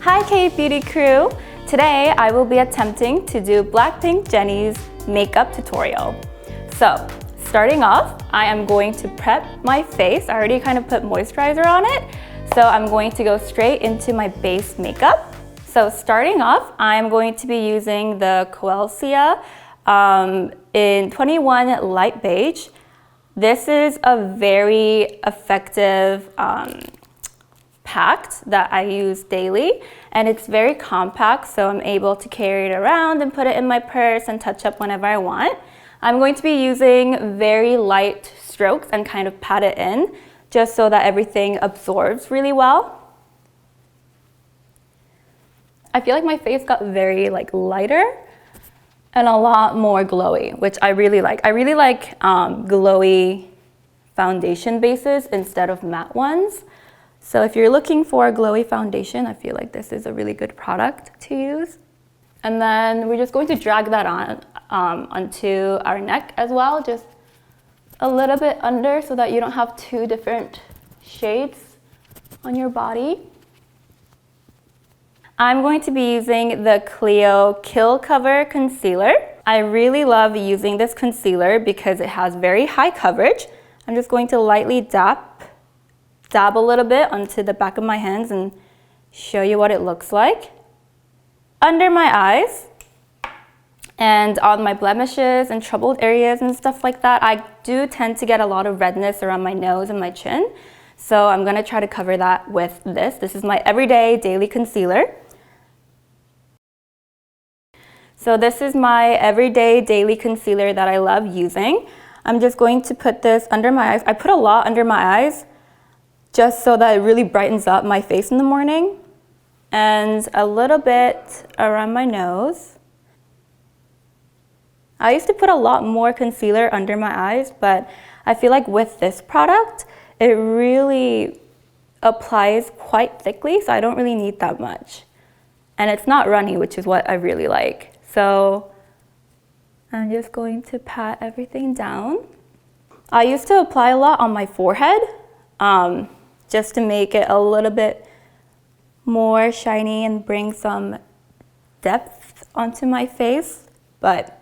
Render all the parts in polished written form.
Hi KBeautyCrew! Today I will be attempting to do Blackpink Jennie's makeup tutorial. So, starting off, I am going to prep my face. I already kind of put moisturizer on it, so I'm going to go straight into my base makeup. So starting off, I'm going to be using the Coelcia in 21 Light Beige. This is a very effective pact that I use daily, and it's very compact, so I'm able to carry it around and put it in my purse and touch up whenever I want. I'm going to be using very light strokes and kind of pat it in just so that everything absorbs really well. I feel like my face got very lighter and a lot more glowy, which I really like. I really like glowy foundation bases instead of matte ones. So if you're looking for a glowy foundation, I feel like this is a really good product to use. And then we're just going to drag that on onto our neck as well, just a little bit under so that you don't have two different shades on your body. I'm going to be using the Clio Kill Cover Concealer. I really love using this concealer because it has very high coverage. I'm just going to lightly dab a little bit onto the back of my hands and show you what it looks like. Under my eyes and on my blemishes and troubled areas and stuff like that, I do tend to get a lot of redness around my nose and my chin. So I'm gonna try to cover that with this. This is my everyday daily concealer. So this is my everyday daily concealer that I love using. I'm just going to put this under my eyes. I put a lot under my eyes just so that it really brightens up my face in the morning, and a little bit around my nose. I used to put a lot more concealer under my eyes, but I feel like with this product, it really applies quite thickly, so I don't really need that much. And it's not runny, which is what I really like. So I'm just going to pat everything down. I used to apply a lot on my forehead, just to make it a little bit more shiny and bring some depth onto my face. But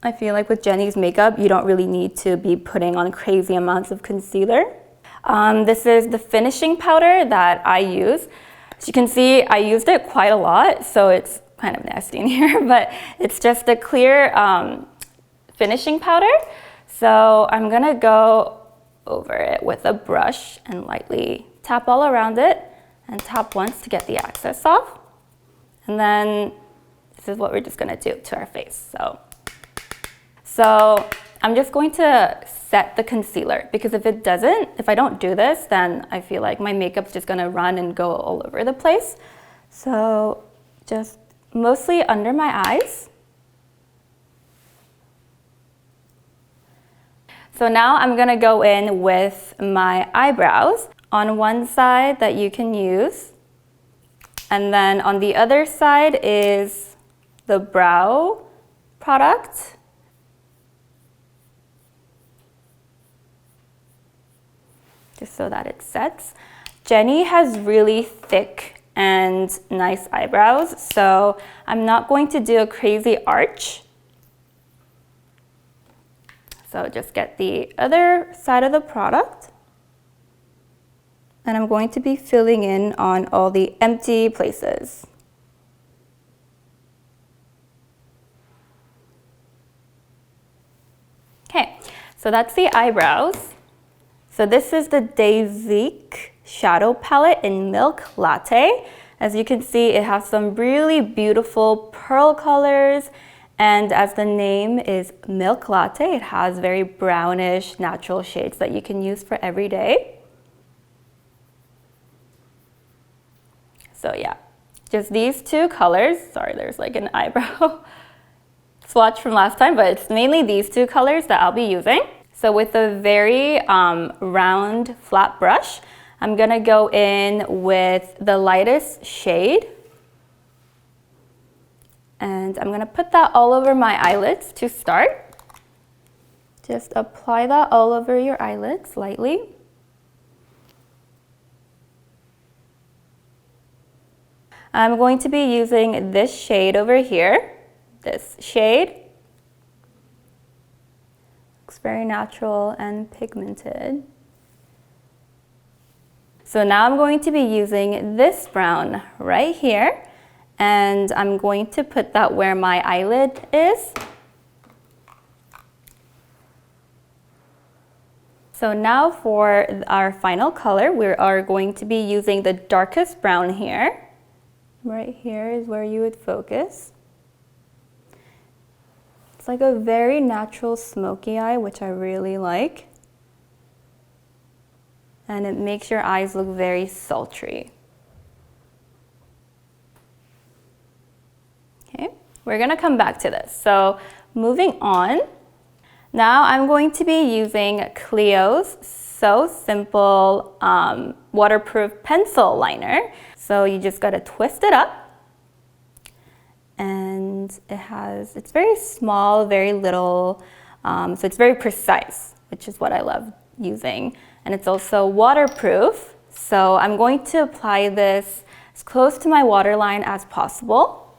I feel like with Jennie's makeup, you don't really need to be putting on crazy amounts of concealer. This is the finishing powder that I use. As you can see, I used it quite a lot, so it's kind of nasty in here, but it's just a clear finishing powder. So I'm gonna go over it with a brush and lightly tap all around it and tap once to get the excess off. And then this is what we're just gonna do to our face. So I'm just going to set the concealer, because if I don't do this, then I feel like my makeup's just gonna run and go all over the place. So just mostly under my eyes. So now I'm gonna go in with my eyebrows on one side that you can use, and then on the other side is the brow product. Just so that it sets. Jennie has really thick and nice eyebrows, so I'm not going to do a crazy arch. So just get the other side of the product, and I'm going to be filling in on all the empty places. Okay, so that's the eyebrows. So this is the Daisique Shadow Palette in Milk Latte. As you can see, it has some really beautiful pearl colors, and as the name is Milk Latte, it has very brownish natural shades that you can use for every day. So yeah, just these two colors. Sorry, there's like an eyebrow swatch from last time, but it's mainly these two colors that I'll be using. So with a very round, flat brush, I'm gonna go in with the lightest shade. And I'm gonna put that all over my eyelids to start. Just apply that all over your eyelids lightly. I'm going to be using this shade over here. This shade. Looks very natural and pigmented. So now I'm going to be using this brown right here, and I'm going to put that where my eyelid is. So now for our final color, we are going to be using the darkest brown here. Right here is where you would focus. It's like a very natural smoky eye, which I really like. And it makes your eyes look very sultry. Okay, we're gonna come back to this. So moving on, now I'm going to be using Clio's So Simple waterproof pencil liner. So you just gotta twist it up. And it's very small, very little, so it's very precise, which is what I love using. And it's also waterproof, so I'm going to apply this as close to my waterline as possible.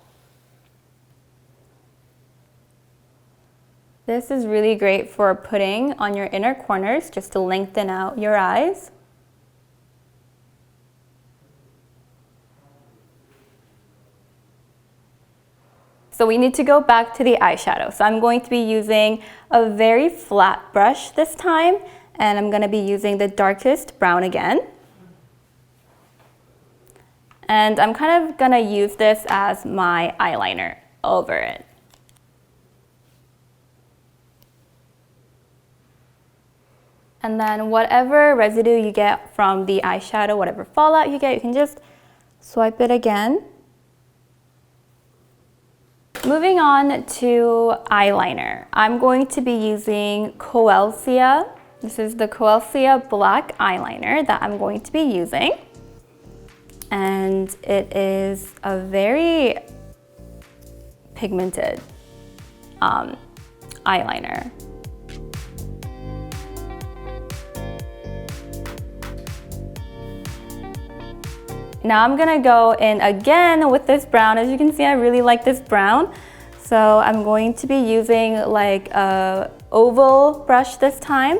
This is really great for putting on your inner corners just to lengthen out your eyes. So we need to go back to the eyeshadow. So I'm going to be using a very flat brush this time, and I'm going to be using the darkest brown again. And I'm kind of going to use this as my eyeliner over it. And then whatever residue you get from the eyeshadow, whatever fallout you get, you can just swipe it again. Moving on to eyeliner, I'm going to be using Coelcia. This is the Coelcia black eyeliner that I'm going to be using. And it is a very pigmented eyeliner. Now I'm gonna go in again with this brown. As you can see, I really like this brown. So I'm going to be using like a oval brush this time,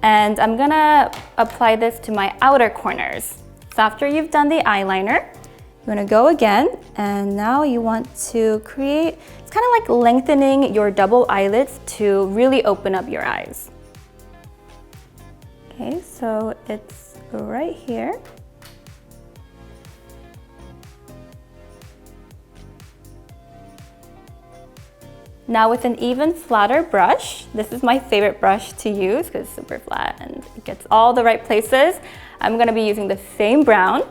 and I'm gonna apply this to my outer corners. So after you've done the eyeliner, you wanna go again, and now you want to create, it's kind of like lengthening your double eyelids to really open up your eyes. Okay, so it's right here. Now with an even flatter brush, this is my favorite brush to use because it's super flat and it gets all the right places. I'm gonna be using the same brown.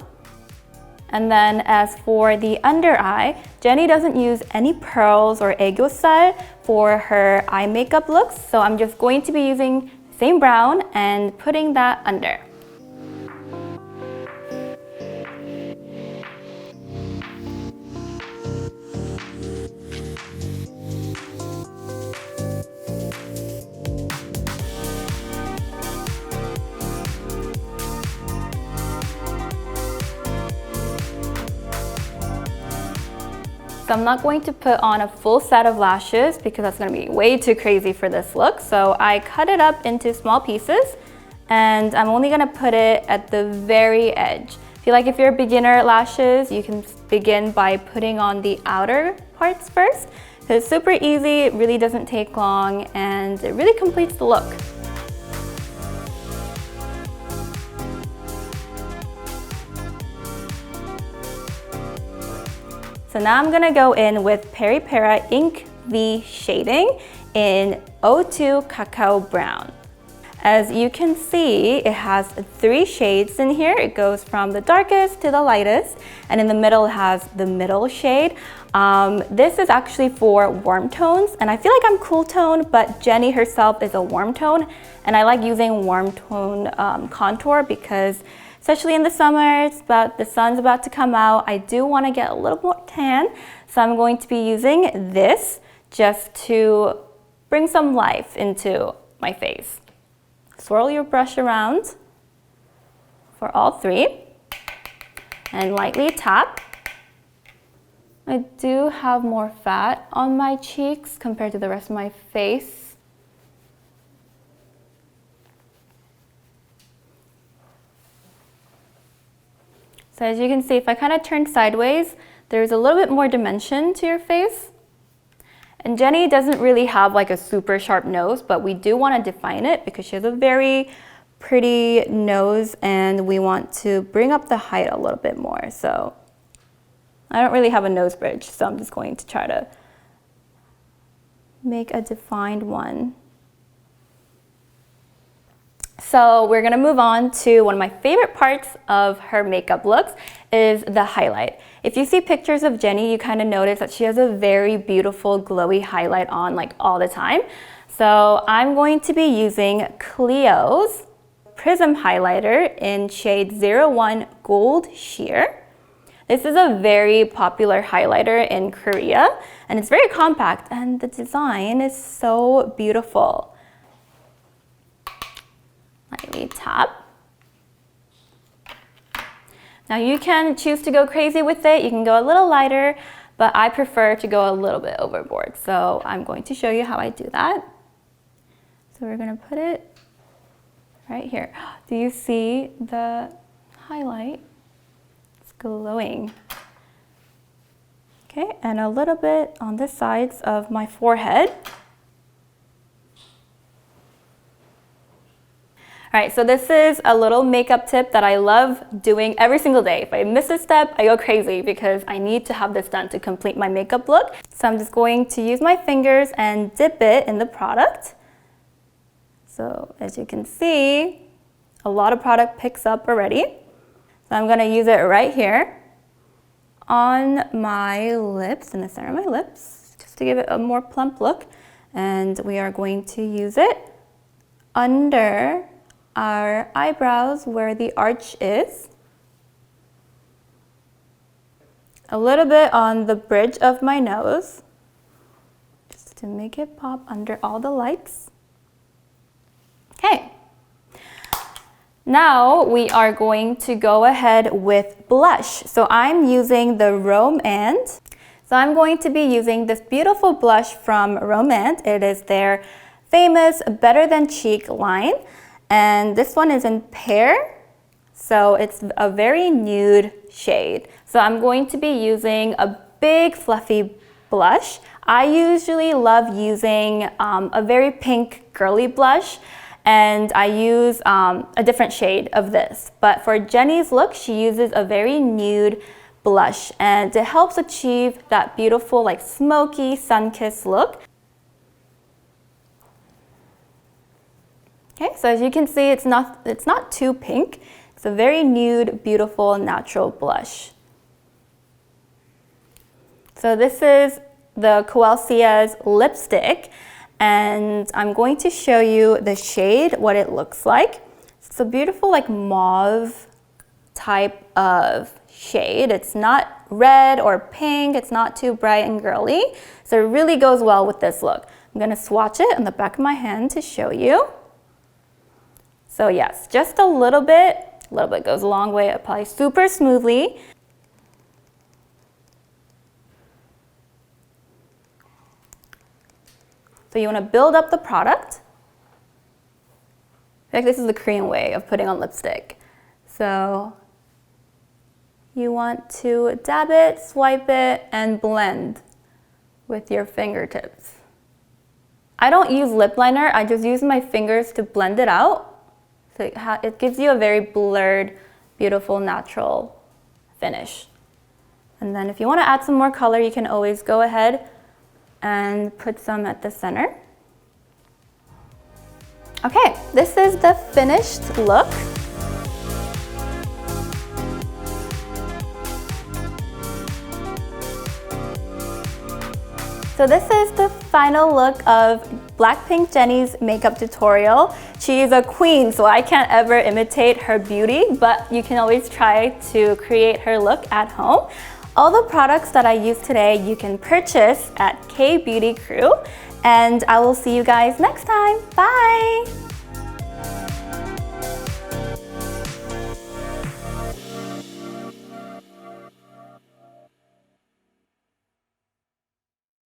And then as for the under eye, Jennie doesn't use any pearls or aegyo for her eye makeup looks, so I'm just going to be using the same brown and putting that under. So I'm not going to put on a full set of lashes because that's going to be way too crazy for this look. So I cut it up into small pieces, and I'm only going to put it at the very edge. If you're a beginner at lashes, you can begin by putting on the outer parts first. So it's super easy, it really doesn't take long, and it really completes the look. So now I'm gonna go in with Peri Pera Ink V shading in 02 Cacao Brown. As you can see, it has 3 shades in here. It goes from the darkest to the lightest, and in the middle it has the middle shade. This is actually for warm tones, and I feel like I'm cool tone, but Jennie herself is a warm tone, and I like using warm tone contour because especially in the summer, the sun's about to come out. I do want to get a little more tan, so I'm going to be using this just to bring some life into my face. Swirl your brush around for all 3 and lightly tap. I do have more fat on my cheeks compared to the rest of my face. So as you can see, if I kind of turn sideways, there's a little bit more dimension to your face. And Jennie doesn't really have like a super sharp nose, but we do want to define it because she has a very pretty nose and we want to bring up the height a little bit more. So I don't really have a nose bridge, so I'm just going to try to make a defined one. So we're gonna move on to one of my favorite parts of her makeup looks is the highlight. If you see pictures of Jennie, you kind of notice that she has a very beautiful glowy highlight on like all the time. So I'm going to be using Clio's Prism Highlighter in shade 01 Gold Sheer. This is a very popular highlighter in Korea and it's very compact and the design is so beautiful. Lightly tap. Now you can choose to go crazy with it. You can go a little lighter, but I prefer to go a little bit overboard. So I'm going to show you how I do that. So we're going to put it right here. Do you see the highlight? It's glowing. Okay, and a little bit on the sides of my forehead. All right, so this is a little makeup tip that I love doing every single day. If I miss a step, I go crazy because I need to have this done to complete my makeup look. So I'm just going to use my fingers and dip it in the product. So as you can see, a lot of product picks up already. So I'm gonna use it right here on my lips, in the center of my lips, just to give it a more plump look. And we are going to use it under our eyebrows where the arch is. A little bit on the bridge of my nose, just to make it pop under all the lights. Okay. Now we are going to go ahead with blush. So I'm using the Romand. So I'm going to be using this beautiful blush from Romand. It is their famous Better Than Cheek line. And this one is in Pear, so it's a very nude shade. So I'm going to be using a big fluffy blush. I usually love using a very pink girly blush, and I use a different shade of this. But for Jennie's look, she uses a very nude blush, and it helps achieve that beautiful like smoky sun-kissed look. Okay, so as you can see, it's not too pink. It's a very nude, beautiful, natural blush. So this is the Coelcia's lipstick, and I'm going to show you the shade, what it looks like. It's a beautiful like mauve type of shade. It's not red or pink. It's not too bright and girly. So it really goes well with this look. I'm gonna swatch it on the back of my hand to show you. So yes, just a little bit goes a long way. It applies super smoothly. So you want to build up the product. In fact, this is the Korean way of putting on lipstick. So you want to dab it, swipe it, and blend with your fingertips. I don't use lip liner, I just use my fingers to blend it out. So it gives you a very blurred, beautiful, natural finish. And then if you want to add some more color, you can always go ahead and put some at the center. Okay, this is the finished look. So this is the final look of BLAKPINK Jennie's makeup tutorial. She is a queen, so I can't ever imitate her beauty, but you can always try to create her look at home. All the products that I used today you can purchase at KBeautyCrew, and I will see you guys next time.